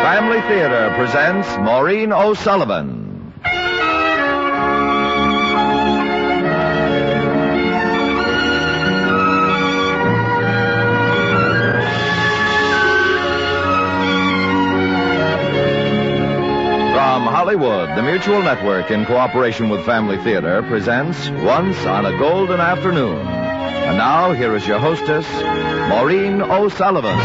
Family Theater presents Maureen O'Sullivan. From Hollywood, the Mutual Network, in cooperation with Family Theater, presents Once on a Golden Afternoon. And now, here is your hostess, Maureen O'Sullivan.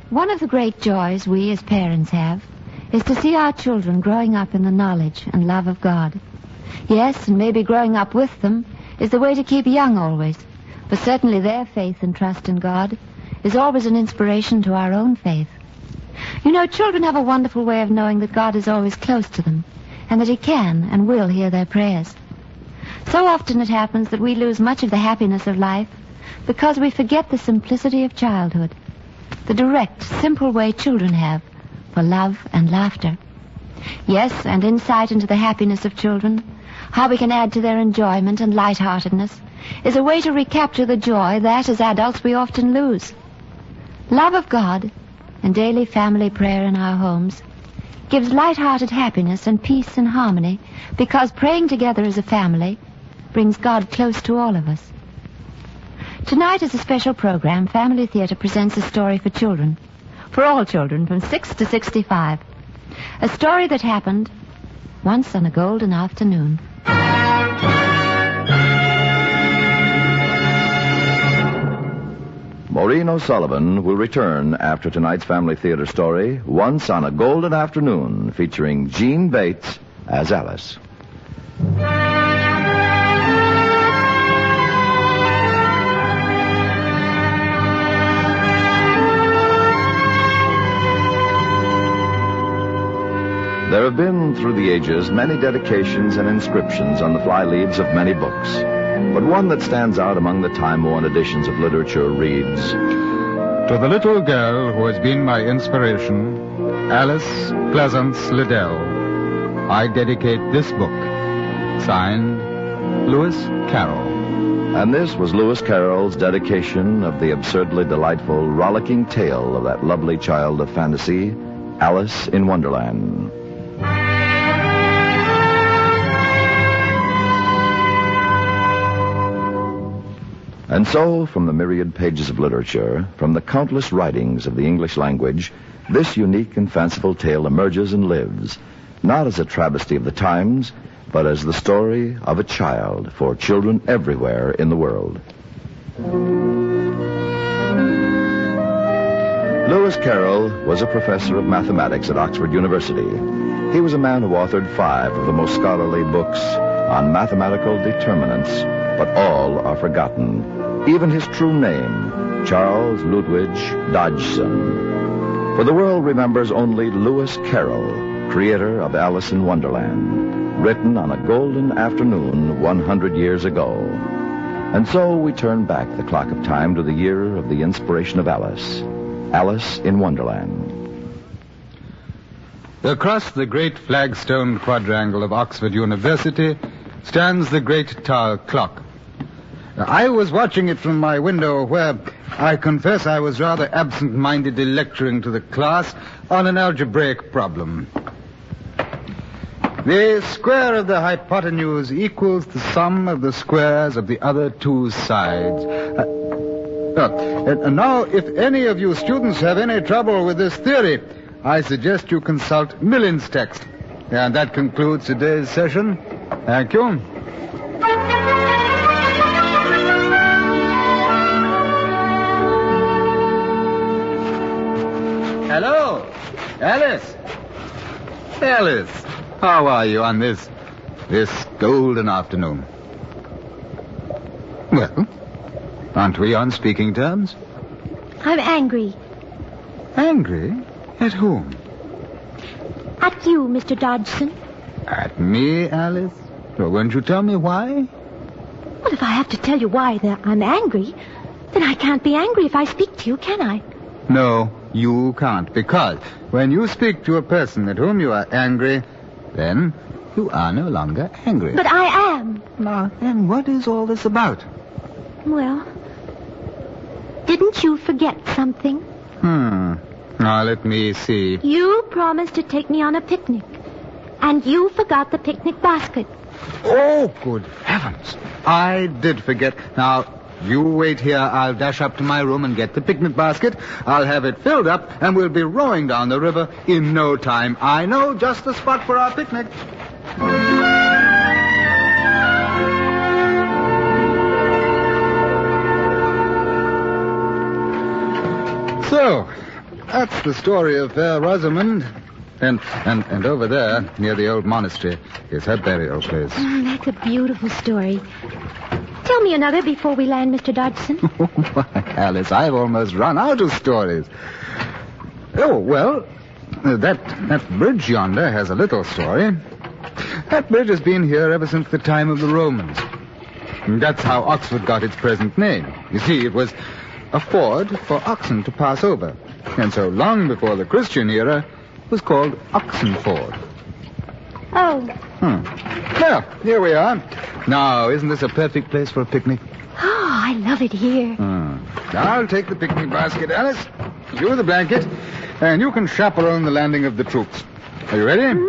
One of the great joys we as parents have is to see our children growing up in the knowledge and love of God. Yes, and maybe growing up with them is the way to keep young always, but certainly their faith and trust in God is always an inspiration to our own faith. You know, children have a wonderful way of knowing that God is always close to them and that He can and will hear their prayers. So often it happens that we lose much of the happiness of life because we forget the simplicity of childhood, the direct, simple way children have for love and laughter. Yes, and insight into the happiness of children, how we can add to their enjoyment and lightheartedness, is a way to recapture the joy that, as adults, we often lose. Love of God and daily family prayer in our homes gives lighthearted happiness and peace and harmony because praying together as a family brings God close to all of us. Tonight is a special program. Family Theater presents a story for children, for all children from 6 to 65. A story that happened once on a golden afternoon. Maureen O'Sullivan will return after tonight's Family Theater story, Once on a Golden Afternoon, featuring Jean Bates as Alice. There have been, through the ages, many dedications and inscriptions on the fly-leaves of many books. But one that stands out among the time-worn editions of literature reads, To the little girl who has been my inspiration, Alice Pleasance Liddell, I dedicate this book. Signed, Lewis Carroll. And this was Lewis Carroll's dedication of the absurdly delightful, rollicking tale of that lovely child of fantasy, Alice in Wonderland. And so, from the myriad pages of literature, from the countless writings of the English language, this unique and fanciful tale emerges and lives, not as a travesty of the times, but as the story of a child for children everywhere in the world. Lewis Carroll was a professor of mathematics at Oxford University. He was a man who authored 5 of the most scholarly books on mathematical determinants, but all are forgotten. Even his true name, Charles Ludwig Dodgson. For the world remembers only Lewis Carroll, creator of Alice in Wonderland, written on a golden afternoon 100 years ago. And so we turn back the clock of time to the year of the inspiration of Alice, Alice in Wonderland. Across the great flagstone quadrangle of Oxford University stands the great Tower clock. I was watching it from my window where, I confess, I was rather absent-mindedly lecturing to the class on an algebraic problem. The square of the hypotenuse equals the sum of the squares of the other two sides. Now, if any of you students have any trouble with this theory, I suggest you consult Millin's text. And that concludes today's session. Thank you. Hello, Alice. Alice, how are you on this golden afternoon? Well, aren't we on speaking terms? I'm angry. Angry? At whom? At you, Mr. Dodgson. At me, Alice? So won't you tell me why? Well, if I have to tell you why I'm angry, then I can't be angry if I speak to you, can I? No, you can't, because when you speak to a person at whom you are angry, then you are no longer angry. But I am. Now, then what is all this about? Well, did Didn't you forget something? Now, let me see. You promised to take me on a picnic. And you forgot the picnic basket. Oh, good heavens. I did forget. Now, you wait here. I'll dash up to my room and get the picnic basket. I'll have it filled up, and we'll be rowing down the river in no time. I know just the spot for our picnic. So, that's the story of Fair Rosamond. And over there, near the old monastery, is her burial place. That's a beautiful story. Tell me another before we land, Mr. Dodgson. Alice, I've almost run out of stories. Oh, well, that bridge yonder has a little story. That bridge has been here ever since the time of the Romans. And that's how Oxford got its present name. You see, it was a ford for oxen to pass over. And so long before the Christian era, it was called Oxenford. Oh. Well, here we are. Now, isn't this a perfect place for a picnic? Oh, I love it here. I'll take the picnic basket, Alice. You the blanket. And you can chaperone the landing of the troops. Are you ready?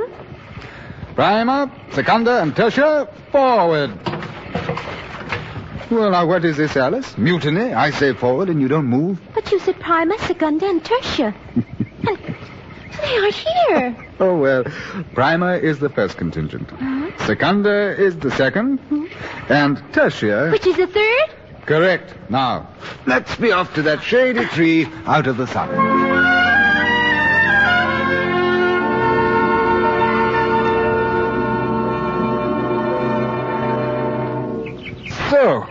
Prima, Secunda, and Tertia, forward. Well, now, what is this, Alice? Mutiny? I say forward and you don't move? But you said Prima, Secunda, and Tertia. And they aren't here. Oh, well, Prima is the first contingent. Secunda is the second. And Tertia... Which is the third? Correct. Now, let's be off to that shady tree out of the sun. So,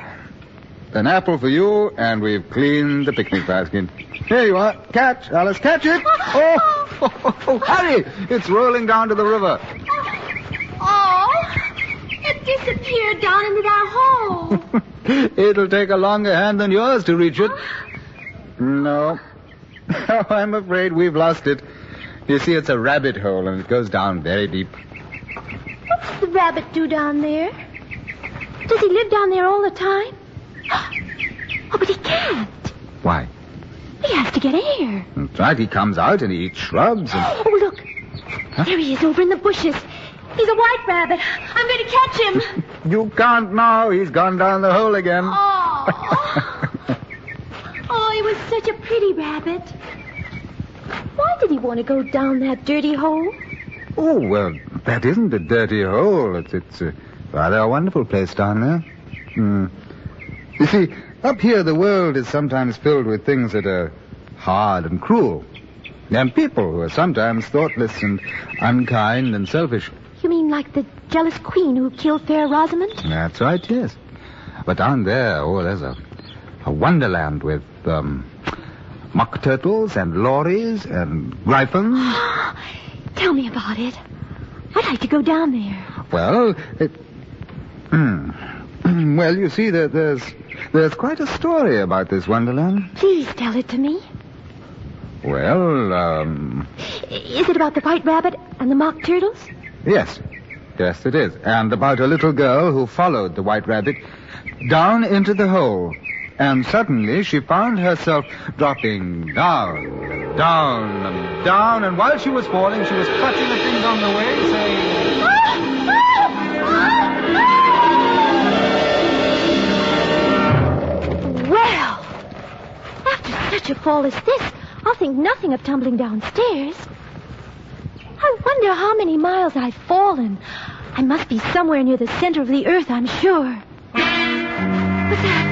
an apple for you, and we've cleaned the picnic basket. Here you are. Catch, Alice, catch it. Oh, hurry. It's rolling down to the river. Oh, it disappeared down into that hole. It'll take a longer hand than yours to reach it. No. I'm afraid we've lost it. You see, it's a rabbit hole, and it goes down very deep. What does the rabbit do down there? Does he live down there all the time? Oh, but he can't. Why? He has to get air. That's right. He comes out and he eats shrubs. And... Oh, look. Huh? There he is over in the bushes. He's a white rabbit. I'm going to catch him. You can't now. He's gone down the hole again. Oh. Oh, he was such a pretty rabbit. Why did he want to go down that dirty hole? Oh, well, that isn't a dirty hole. It's rather a wonderful place down there. You see, up here the world is sometimes filled with things that are hard and cruel. And people who are sometimes thoughtless and unkind and selfish. You mean like the jealous queen who killed Fair Rosamond? That's right, yes. But down there, there's a wonderland with mock turtles and lories and griffins. Tell me about it. I'd like to go down there. Well, well, you see, there's quite a story about this wonderland. Please tell it to me. Well, Is it about the white rabbit and the mock turtles? Yes. Yes, it is. And about a little girl who followed the white rabbit down into the hole. And suddenly she found herself dropping down, down, and down. And while she was falling, she was clutching at things on the way, saying... Well, after such a fall as this, I'll think nothing of tumbling downstairs. I wonder how many miles I've fallen. I must be somewhere near the center of the earth, I'm sure. What's that?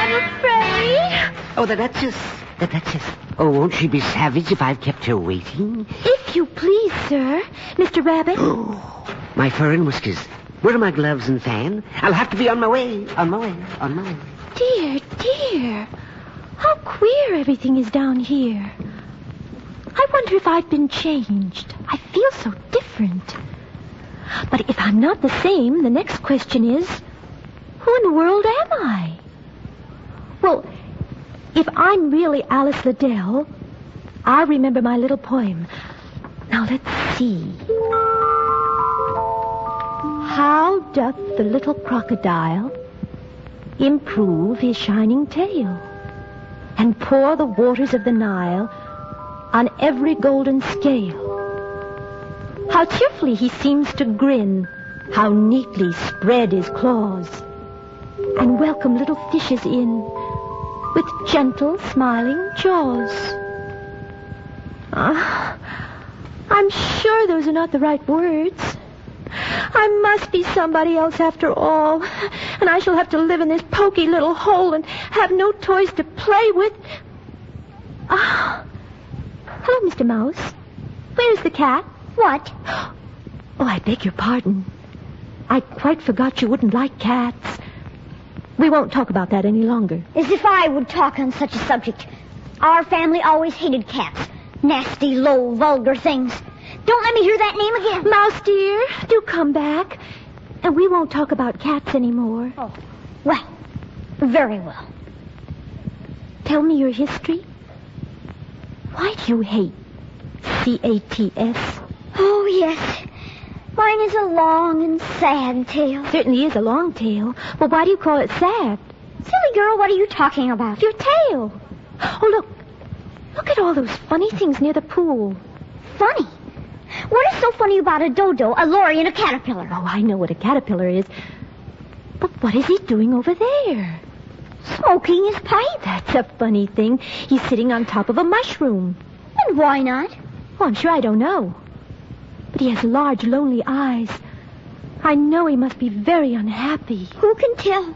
I'm afraid. Oh, the Duchess. The Duchess. Oh, won't she be savage if I've kept her waiting? If you please, sir. Mr. Rabbit. Oh, my fur and whiskers. Where are my gloves and fan? I'll have to be on my way. On my way. On my way. Dear, dear. How queer everything is down here. I wonder if I've been changed. I feel so different. But if I'm not the same, the next question is, who in the world am I? Well, if I'm really Alice Liddell, I'll remember my little poem. Now, let's see. How doth the little crocodile improve his shining tail, and pour the waters of the Nile on every golden scale. How cheerfully he seems to grin, how neatly spread his claws, and welcome little fishes in with gentle, smiling jaws. I'm sure those are not the right words. I must be somebody else after all, and I shall have to live in this poky little hole and have no toys to play with. Hello, Mr. Mouse. Where's the cat? What? Oh, I beg your pardon. I quite forgot you wouldn't like cats. We won't talk about that any longer. As if I would talk on such a subject. Our family always hated cats. Nasty, low, vulgar things. Don't let me hear that name again. Mouse dear, do come back. And we won't talk about cats anymore. Oh, well, very well. Tell me your history. Why do you hate C-A-T-S? Oh, yes. Mine is a long and sad tale. Certainly is a long tale. Well, why do you call it sad? Silly girl, what are you talking about? Your tail. Oh, look. Look at all those funny things near the pool. Funny? What is so funny about a dodo, a lorry, and a caterpillar? Oh, I know what a caterpillar is. But what is he doing over there? Smoking his pipe. That's a funny thing. He's sitting on top of a mushroom. And why not? Oh, I'm sure I don't know. But he has large, lonely eyes. I know he must be very unhappy. Who can tell?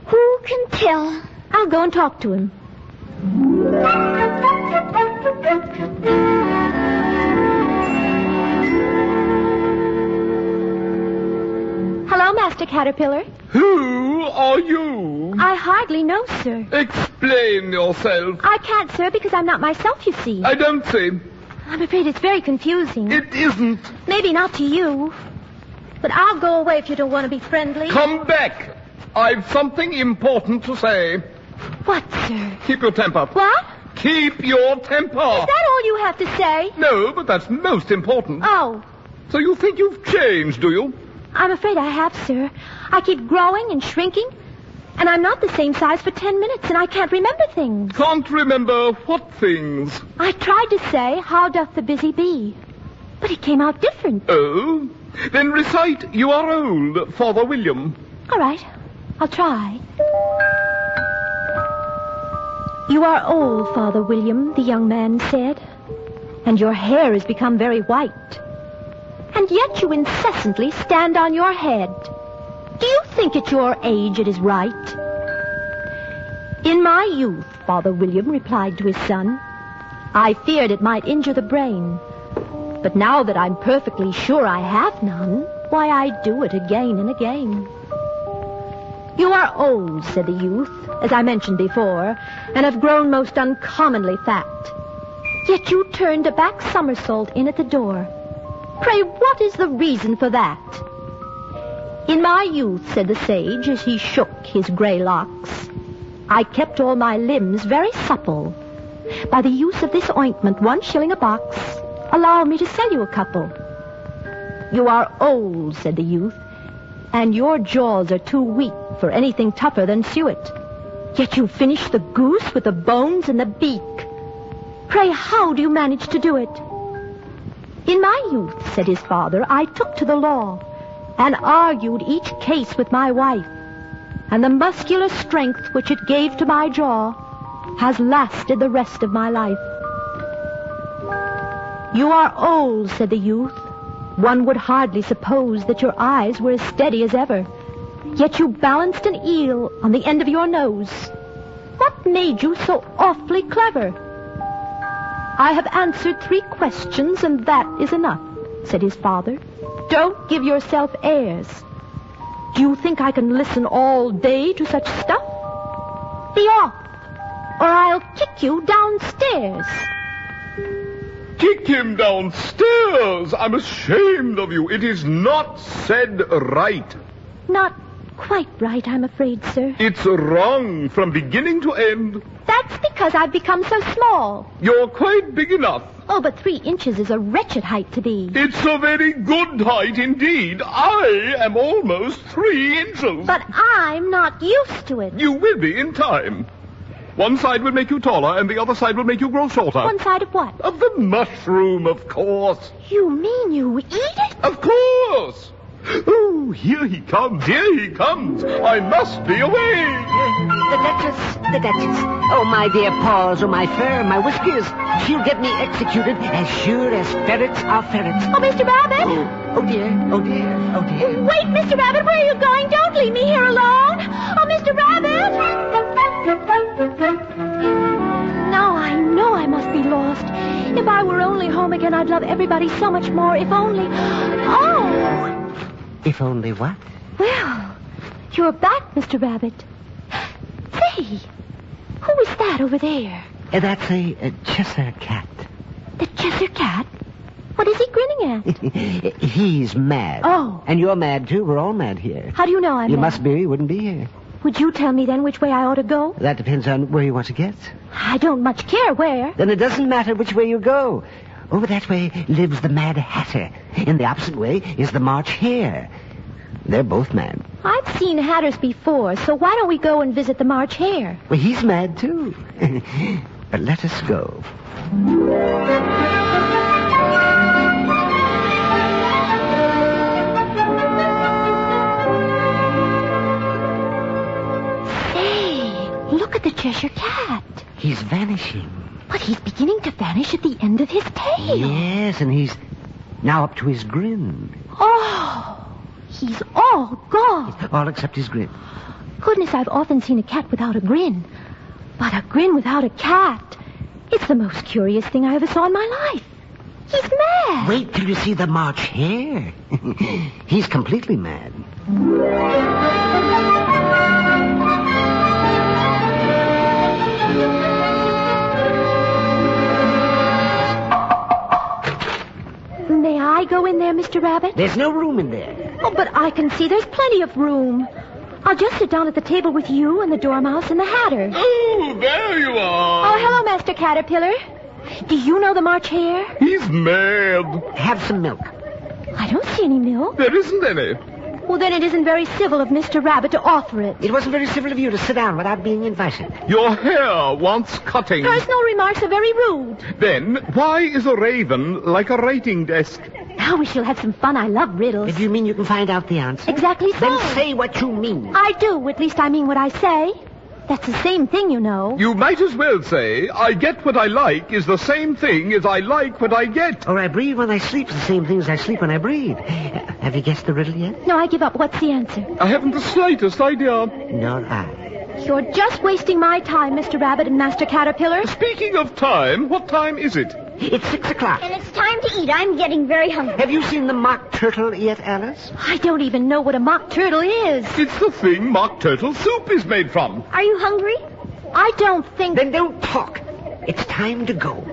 Who can tell? I'll go and talk to him. Hello, Master Caterpillar. Who are you? I hardly know, sir. Explain yourself. I can't, sir, because I'm not myself, you see. I don't see. I'm afraid it's very confusing. It isn't. Maybe not to you. But I'll go away if you don't want to be friendly. Come back. I've something important to say. What, sir? Keep your temper. What? Keep your temper. Is that all you have to say? No, but that's most important. Oh. So you think you've changed, do you? I'm afraid I have, sir. I keep growing and shrinking, and I'm not the same size for 10 minutes, and I can't remember things. Can't remember what things? I tried to say, how doth the busy bee? But it came out different. Oh? Then recite, you are old, Father William. All right. I'll try. You are old, Father William, the young man said, and your hair has become very white. And yet you incessantly stand on your head. Do you think at your age it is right? In my youth, Father William replied to his son, I feared it might injure the brain. But now that I'm perfectly sure I have none, why, I do it again and again. You are old, said the youth, as I mentioned before, and have grown most uncommonly fat. Yet you turned a back somersault in at the door. Pray, what is the reason for that? In my youth, said the sage, as he shook his gray locks, I kept all my limbs very supple. By the use of this ointment, 1 shilling a box, allow me to sell you a couple. You are old, said the youth, and your jaws are too weak for anything tougher than suet. Yet you finish the goose with the bones and the beak. Pray, how do you manage to do it? In my youth, said his father, I took to the law and argued each case with my wife, and the muscular strength which it gave to my jaw has lasted the rest of my life. You are old, said the youth. One would hardly suppose that your eyes were as steady as ever, yet you balanced an eel on the end of your nose. What made you so awfully clever? I have answered 3 questions, and that is enough, said his father. Don't give yourself airs. Do you think I can listen all day to such stuff? Be off, or I'll kick you downstairs. Kick him downstairs. I'm ashamed of you. It is not said right. Not quite right, I'm afraid, sir. It's wrong from beginning to end. That That's because I've become so small. You're quite big enough. Oh, but 3 inches is a wretched height to be. It's a very good height indeed. I am almost 3 inches. But I'm not used to it. You will be in time. One side will make you taller, and the other side will make you grow shorter. One side of what? Of the mushroom, of course. You mean you eat it? Of course. Oh, here he comes, here he comes. I must be away. The Duchess. Oh, my dear paws, oh, my fur, my whiskers. She'll get me executed as sure as ferrets are ferrets. Oh, Mr. Rabbit. Oh, dear, oh, dear, oh, dear. Wait, Mr. Rabbit, where are you going? Don't leave me here alone. Oh, Mr. Rabbit. Now I know I must be lost. If I were only home again, I'd love everybody so much more. If only... Oh! If only what? Well, you're back, Mr. Rabbit. Say, who is that over there? That's a Cheshire cat. The Cheshire cat? What is he grinning at? He's mad. Oh. And you're mad, too. We're all mad here. How do you know I'm You mad? must be. You wouldn't be here. Would you tell me then which way I ought to go? That depends on where you want to get. I don't much care where. Then it doesn't matter which way you go. Over that way lives the Mad Hatter. In the opposite way is the March Hare. They're both mad. I've seen hatters before, so why don't we go and visit the March Hare? Well, he's mad, too. But let us go. Say, look at the Cheshire cat. He's vanishing. But he's beginning to vanish at the end of his tail. Yes, and he's now up to his grin. Oh, he's all gone. All except his grin. Goodness, I've often seen a cat without a grin. But a grin without a cat. It's the most curious thing I ever saw in my life. He's mad. Wait till you see the March Hare. He's completely mad. May I go in there, Mr. Rabbit? There's no room in there. Oh, but I can see there's plenty of room. I'll just sit down at the table with you and the Dormouse and the Hatter. Oh, there you are. Oh, hello, Master Caterpillar. Do you know the March Hare? He's mad. Have some milk. I don't see any milk. There isn't any. Well, then it isn't very civil of Mr. Rabbit to offer it. It wasn't very civil of you to sit down without being invited. Your hair wants cutting. Personal remarks are very rude. Then, why is a raven like a writing desk? Now we shall have some fun. I love riddles. If you mean you can find out the answer. Exactly so. Then say what you mean. I do. At least I mean what I say. That's the same thing, you know. You might as well say, I get what I like is the same thing as I like what I get. Or I breathe when I sleep is the same thing as I sleep when I breathe. Have you guessed the riddle yet? No, I give up. What's the answer? I haven't the slightest idea. Nor I. You're just wasting my time, Mr. Rabbit and Master Caterpillar. Speaking of time, what time is it? It's 6 o'clock. And it's time to eat. I'm getting very hungry. Have you seen the mock turtle yet, Alice? I don't even know what a mock turtle is. It's the thing mock turtle soup is made from. Are you hungry? I don't think... Then don't talk. It's time to go.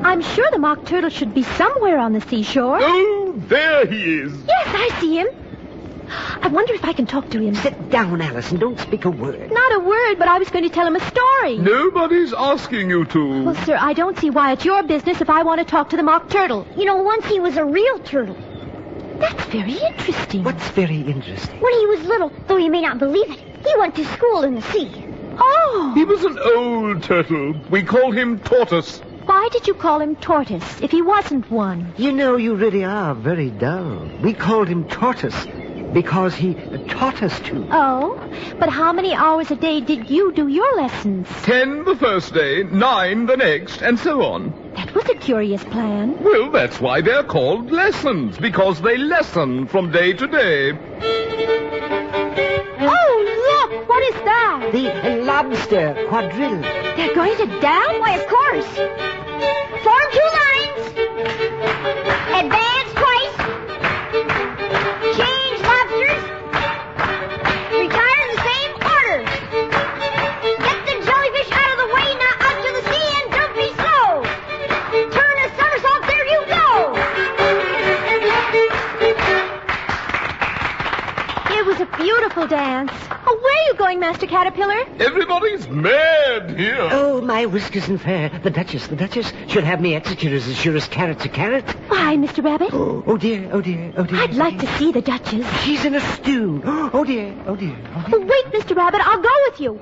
I'm sure the mock turtle should be somewhere on the seashore. Oh, there he is. Yes, I see him. I wonder if I can talk to him. Sit down, Alice, and don't speak a word. Not a word, but I was going to tell him a story. Nobody's asking you to. Well, sir, I don't see why it's your business if I want to talk to the mock turtle. You know, once he was a real turtle. That's very interesting. What's very interesting? When he was little, though you may not believe it, he went to school in the sea. Oh. He was an old turtle. We call him Tortoise. Why did you call him Tortoise if he wasn't one? You know, you really are very dull. We called him Tortoise because he taught us to. Oh? But how many hours a day did you do your lessons? 10 the first day, 9 the next, and so on. That was a curious plan. Well, that's why they're called lessons, because they lesson from day to day. Oh, look! What is that? The lobster quadrille. They're going to dance? Why, of course. Form 2 lines. Advance twice. Change lobsters. Retire in the same order. Get the jellyfish out of the way, not out to the sea, and don't be slow. Turn a somersault, there you go. dance. Oh, where are you going, Master Caterpillar? Everybody's mad here. Oh, my whiskers and fur. The Duchess should have me executed as sure as carrot's a carrot. Why, Mr. Rabbit? Oh, dear. I'd like to see the Duchess. She's in a stew. Oh, dear. Oh, wait, Mr. Rabbit. I'll go with you.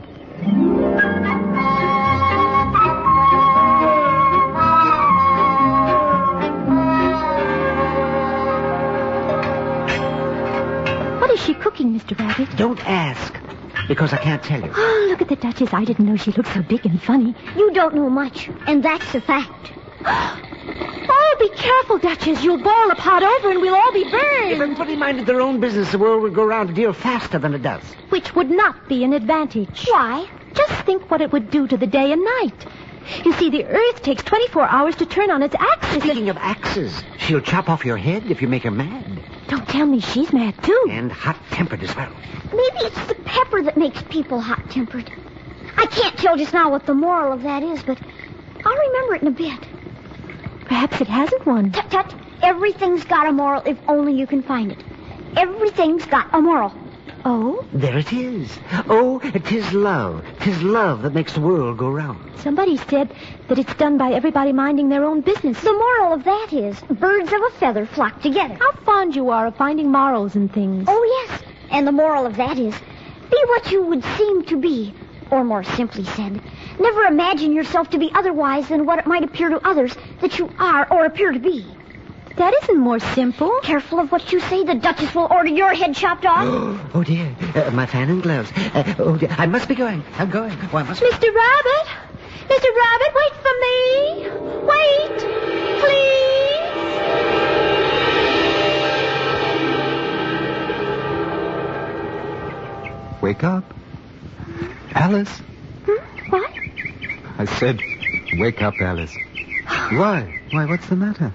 What is she cooking, Mr. Rabbit? Don't ask, because I can't tell you. Oh, look at the Duchess. I didn't know she looked so big and funny. You don't know much, and that's a fact. Oh, be careful, Duchess. You'll boil the pot over and we'll all be burned. If everybody minded their own business, the world would go round a deal faster than it does. Which would not be an advantage. Why? Just think what it would do to the day and night. You see, the Earth takes 24 hours to turn on its axis. Speaking of axes, she'll chop off your head if you make her mad. Don't tell me she's mad, too. And hot-tempered as well. Maybe it's the pepper that makes people hot-tempered. I can't tell just now what the moral of that is, but I'll remember it in a bit. Perhaps it hasn't one. Tut, tut. Everything's got a moral if only you can find it. Everything's got a moral. Oh? There it is. Oh, 'tis love. 'Tis love that makes the world go round. Somebody said that it's done by everybody minding their own business. The moral of that is birds of a feather flock together. How fond you are of finding morals in things. Oh, yes. And the moral of that is be what you would seem to be. Or more simply said, never imagine yourself to be otherwise than what it might appear to others that you are or appear to be. That isn't more simple. Careful of what you say. The Duchess will order your head chopped off. Oh, dear. My fan and gloves. Oh, dear. I must be going. I'm going. Oh, I must... Mr. Rabbit! Mr. Rabbit, wait for me! Wait! Please! Wake up. Alice. What? I said, wake up, Alice. Why? Why, what's the matter?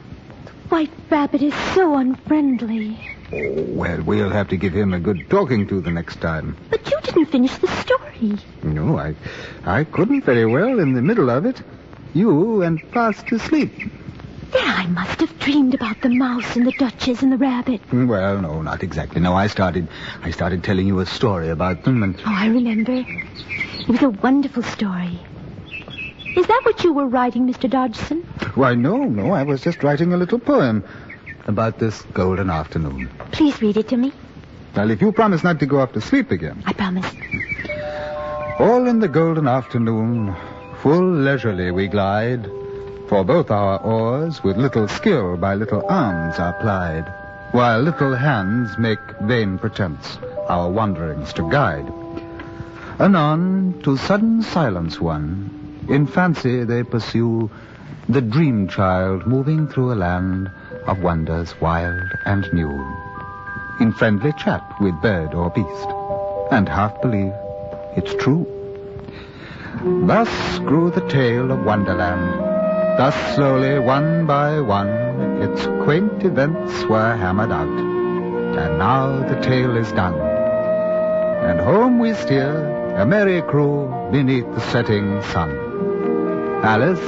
White Rabbit is so unfriendly. Oh, well, we'll have to give him a good talking to the next time. But you didn't finish the story. No, I couldn't very well in the middle of it. You went fast asleep. Then I must have dreamed about the mouse and the Duchess and the rabbit. Well, no, not exactly. No, I started telling you a story about them and... Oh, I remember. It was a wonderful story. Is that what you were writing, Mr. Dodgson? Why, no. I was just writing a little poem about this golden afternoon. Please read it to me. Well, if you promise not to go off to sleep again. I promise. All in the golden afternoon, full leisurely we glide, for both our oars with little skill by little arms are plied, while little hands make vain pretense our wanderings to guide. Anon, to sudden silence won, in fancy they pursue the dream child moving through a land of wonders wild and new, in friendly chat with bird or beast, and half believe it's true. Thus grew the tale of Wonderland. Thus slowly, one by one, its quaint events were hammered out. And now the tale is done. And home we steer, a merry crew, beneath the setting sun. Alice,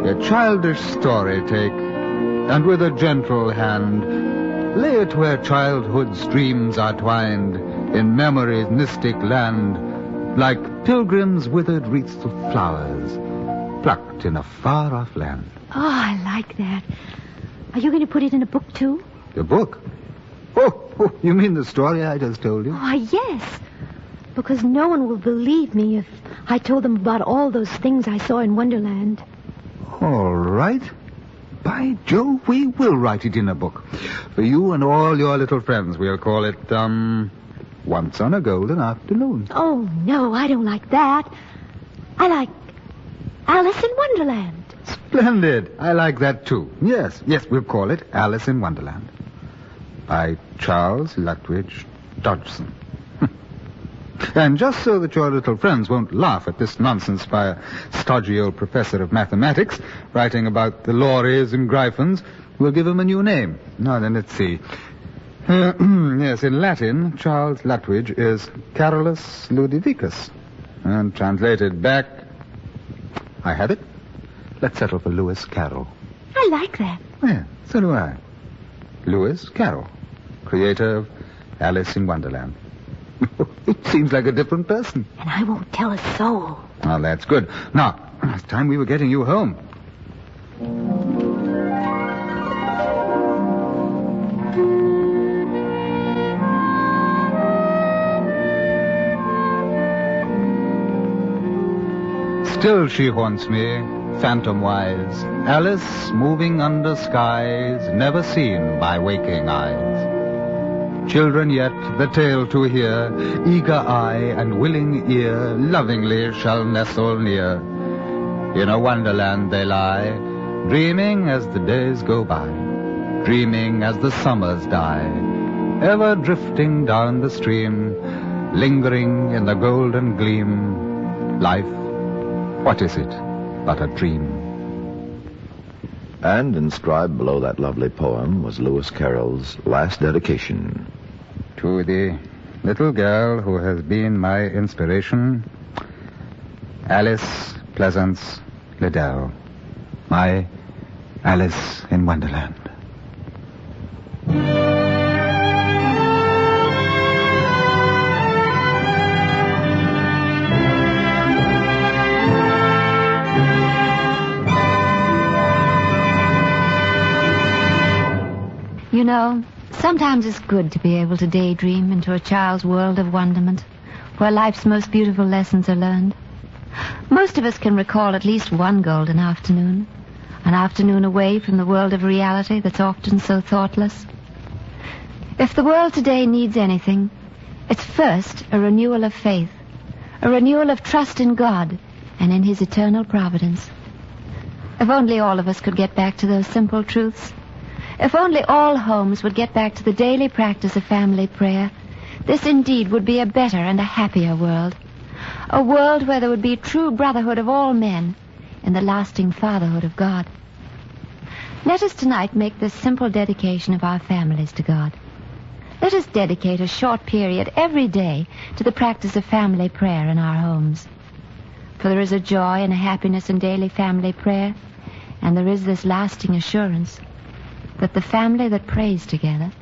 a childish story take, and with a gentle hand, lay it where childhood's dreams are twined, in memory's mystic land, like pilgrims' withered wreaths of flowers, plucked in a far-off land. Oh, I like that. Are you going to put it in a book, too? The book? Oh, you mean the story I just told you? Why, yes. Because no one will believe me if I told them about all those things I saw in Wonderland. All right. By Jove, we will write it in a book. For you and all your little friends. We'll call it, Once on a Golden Afternoon. Oh, no, I don't like that. I like Alice in Wonderland. Splendid. I like that, too. Yes, we'll call it Alice in Wonderland. By Charles Lutwidge Dodgson. And just so that your little friends won't laugh at this nonsense by a stodgy old professor of mathematics writing about the Lories and Gryphons, we'll give him a new name. Now then, let's see. Yes, in Latin, Charles Lutwidge is Carolus Ludovicus. And translated back... I have it. Let's settle for Lewis Carroll. I like that. Yeah, so do I. Lewis Carroll, creator of Alice in Wonderland. It seems like a different person. And I won't tell a soul. Well, that's good. Now, it's time we were getting you home. Still she haunts me, phantom-wise, Alice moving under skies never seen by waking eyes. Children yet the tale to hear, eager eye and willing ear lovingly shall nestle near. In a wonderland they lie, dreaming as the days go by, dreaming as the summers die, ever drifting down the stream, lingering in the golden gleam. Life, what is it but a dream? And inscribed below that lovely poem was Lewis Carroll's last dedication. To the little girl who has been my inspiration, Alice Pleasance Liddell, my Alice in Wonderland. You know, sometimes it's good to be able to daydream into a child's world of wonderment, where life's most beautiful lessons are learned. Most of us can recall at least one golden afternoon, an afternoon away from the world of reality that's often so thoughtless. If the world today needs anything, it's first a renewal of faith, a renewal of trust in God and in His eternal providence. If only all of us could get back to those simple truths. If only all homes would get back to the daily practice of family prayer, this indeed would be a better and a happier world. A world where there would be true brotherhood of all men and the lasting fatherhood of God. Let us tonight make this simple dedication of our families to God. Let us dedicate a short period every day to the practice of family prayer in our homes. For there is a joy and a happiness in daily family prayer, and there is this lasting assurance that the family that prays together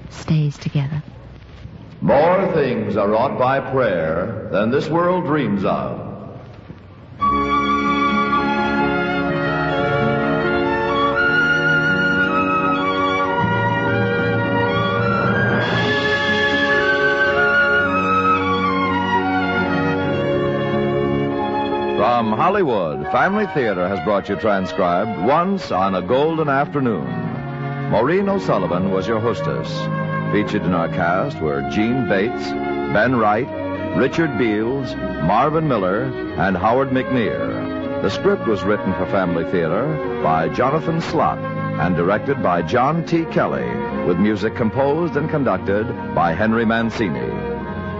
stays together. More things are wrought by prayer than this world dreams of. From Hollywood, Family Theater has brought you transcribed Once on a Golden Afternoon. Maureen O'Sullivan was your hostess. Featured in our cast were Gene Bates, Ben Wright, Richard Beals, Marvin Miller, and Howard McNear. The script was written for Family Theater by Jonathan Slott and directed by John T. Kelly, with music composed and conducted by Henry Mancini.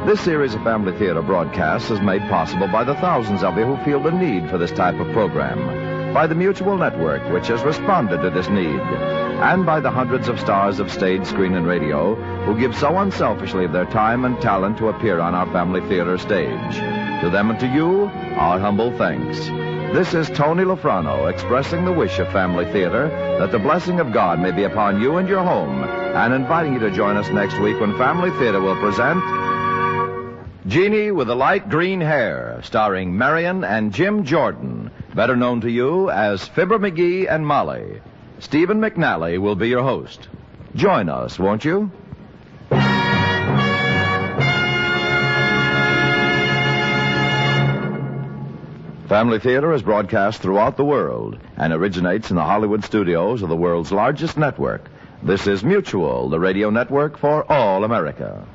This series of Family Theater broadcasts is made possible by the thousands of you who feel the need for this type of program, by the Mutual Network, which has responded to this need, and by the hundreds of stars of stage, screen, and radio who give so unselfishly of their time and talent to appear on our Family Theater stage. To them and to you, our humble thanks. This is Tony Lofrano expressing the wish of Family Theater that the blessing of God may be upon you and your home, and inviting you to join us next week when Family Theater will present Jeannie with the Light Green Hair, starring Marion and Jim Jordan, better known to you as Fibber McGee and Molly. Stephen McNally will be your host. Join us, won't you? Family Theater is broadcast throughout the world and originates in the Hollywood studios of the world's largest network. This is Mutual, the radio network for all America.